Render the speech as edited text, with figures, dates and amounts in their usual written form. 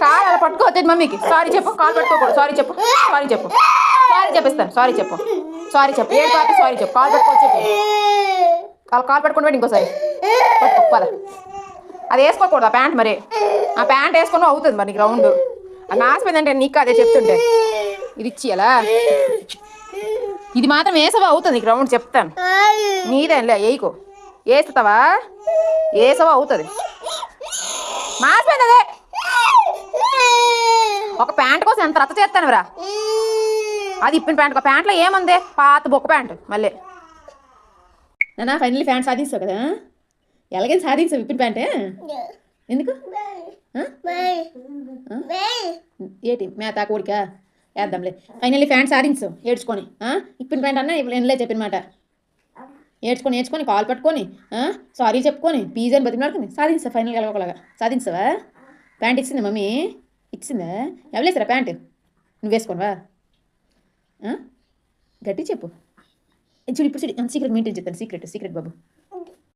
కాలు అలా పట్టుకోవద్దు మమ్మీకి. సారీ చెప్పు. కాలు పట్టుకోకూడదు. సారీ చెప్పు. సారీ చెప్పు. సారీ చెప్పిస్తాను. సారీ చెప్పు. సారీ చెప్పు. ఏడు పాపి సారీ చెప్పు. కాలు పట్టుకోవచ్చు చెప్పు. కాలు పట్టుకుని పెట్టి ఇంకోసారి పట్టుకోవాలి. అది వేసుకోకూడదు ఆ ప్యాంట్. మరి ఆ ప్యాంట్ వేసుకుని అవుతుంది మరి నీకు రౌండ్. అది నాసిపోయిందంటే నీకు అదే చెప్తుంటే ఇది ఇచ్చేయాలా? ఇది మాత్రం వేసవా అవుతుంది నీకు రౌండ్ చెప్తాను. నీదేలే వేయకు. వేస్తావా? వేసవా అవుతుంది. మాసిపోయింది అదే. ఒక ప్యాంట్ కోసం ఎంత రచ్చ చేస్తాను రా. అది ఇప్పిన ప్యాంట్. ఒక ప్యాంట్లో ఏముంది? పాత బొక్క ప్యాంట్. మళ్ళీ నాన్న ఫైనల్లీ ప్యాంట్ సాధిస్తావు కదా? ఎలాగైనా సాధించావు ఇప్పిన ప్యాంటే. ఎందుకు? ఏంటి మేత కోడికా? వేద్దాంలే. ఫైనల్లీ ప్యాంట్ సాధించావు ఏడ్చుకొని. ఇప్పిన ప్యాంట్ అన్నా ఇప్పుడు ఎన్నలే చెప్పిన మాట. ఏడ్చుకొని కాల్ పట్టుకొని సారీ చెప్పుకొని పీజాని బతిమలాడుకుని సాధించా. ఫైనల్గా వెళ్ళగలగా సాధించావా? ప్యాంట్ ఇచ్చిందా మమ్మీ? ఇచ్చిందా? ఎవలేసారా ప్యాంటు? నువ్వు వేసుకోవా? గట్టి చెప్పు. చూడు ఇప్పుడు చూడు సీక్రెట్ మెయింటైన్ చేస్తాను. సీక్రెట్ బాబు.